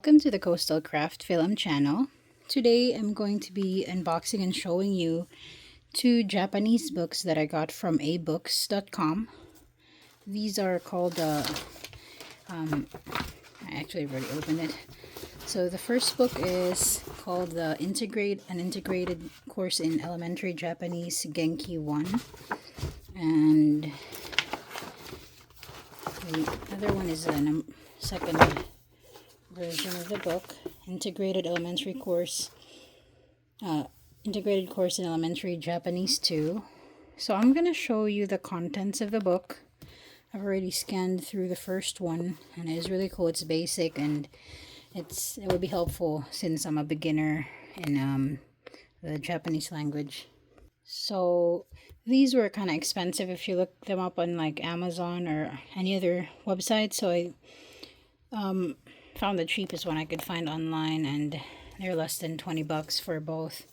Welcome to the CoastalCraftFilAm channel. Today I'm going to be unboxing and showing you two Japanese books that I got from Abebooks.com. These are called, I actually already opened it. So the first book is called an integrated course in elementary Japanese Genki 1. And the other one is a second version of the book, integrated course in elementary Japanese 2. So I'm going to show you the contents of the book. I've already scanned through the first one and it's really cool. It's basic and it would be helpful since I'm a beginner in the Japanese language. So these were kind of expensive if you look them up on like Amazon or any other website. So I found the cheapest one I could find online, and they're less than 20 bucks for both.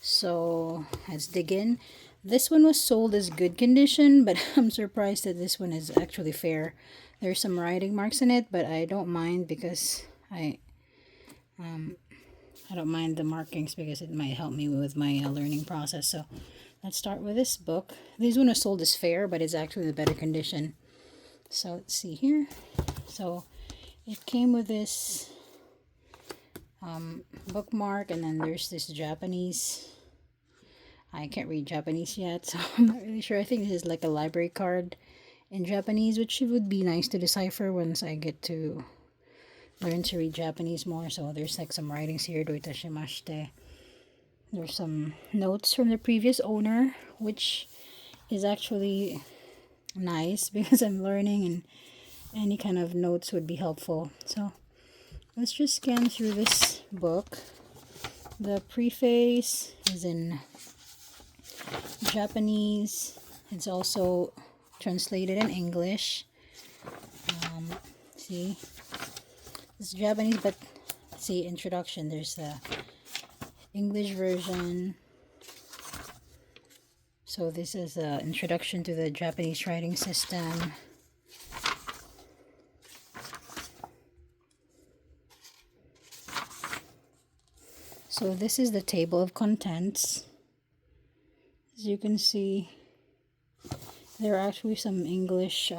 So let's dig in. This one was sold as good condition, but I'm surprised that this one is actually fair. There's some writing marks in it, but I don't mind because I don't mind the markings because it might help me with my learning process. So let's start with this book. This one was sold as fair, but it's actually the better condition. So let's see here. So it came with this bookmark, and then there's this Japanese. I can't read Japanese yet, so I'm not really sure. I think this is like a library card in Japanese, which would be nice to decipher once I get to learn to read Japanese more. So there's like some writings here. Doitashimashite. There's some notes from the previous owner, which is actually nice because I'm learning and any kind of notes would be helpful. So let's just scan through this book. The preface is in Japanese. It's also translated in English. See, it's Japanese, but see, introduction. There's the English version. So this is the introduction to the Japanese writing system. So this is the table of contents. As you can see, there are actually some English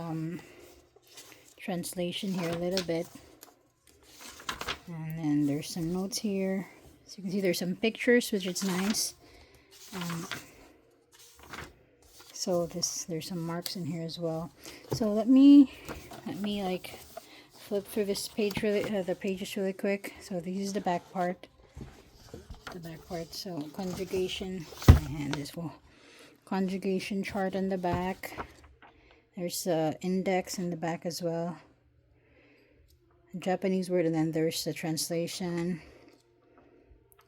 translation here a little bit. And then there's some notes here. So you can see there's some pictures, which is nice. So there's some marks in here as well. So let me like flip through this page the pages really quick. So this is the back part. So conjugation, my hand is full. Conjugation chart on the back. There's the index in the back as well. A Japanese word, and then there's the translation.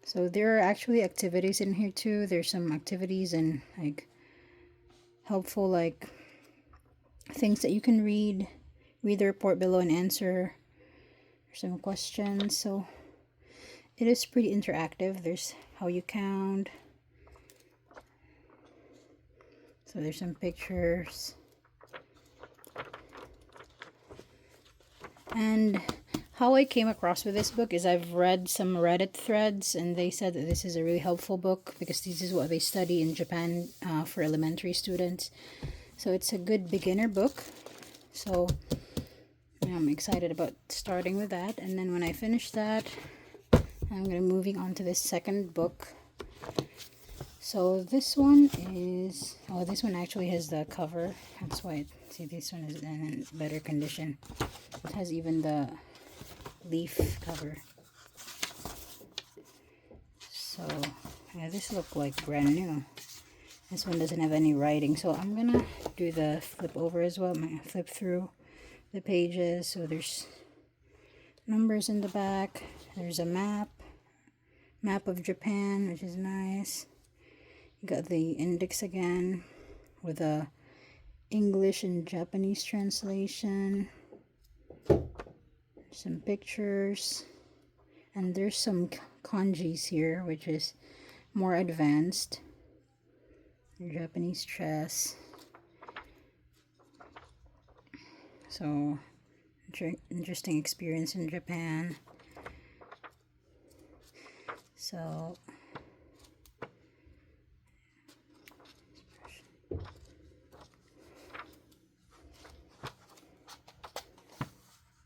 So there are actually activities in here too. There's some activities and like helpful like things that you can read the report below and answer some questions. So it is pretty interactive. There's how you count. So there's some pictures. And how I came across with this book is I've read some Reddit threads, and they said that this is a really helpful book because this is what they study in Japan for elementary students. So it's a good beginner book. So I'm excited about starting with that. And then when I finish that, I'm going to moving on to this second book. So this one is, this one actually has the cover. That's why, see, this one is in better condition. It has even the leaf cover. So, yeah, this looks like brand new. This one doesn't have any writing. So I'm going to do the flip over as well. I'm going to flip through the pages. So there's numbers in the back. There's a map of Japan, which is nice. You got the index again with a English and Japanese translation. Some pictures, and there's some kanjis here, which is more advanced. Japanese chess. So interesting experience in Japan. So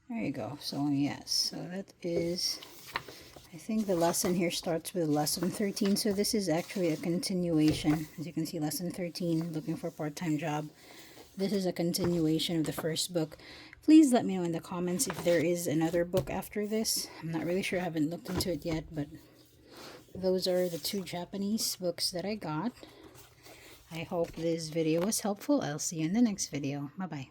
there you go. So yes, so that is, I think the lesson here starts with lesson 13. So this is actually a continuation. As you can see, lesson 13, looking for a part-time job. This is a continuation of the first book. Please let me know in the comments if there is another book after this. I'm not really sure. I haven't looked into it yet, but those are the 2 Japanese books that I got. I hope this video was helpful. I'll see you in the next video. Bye-bye.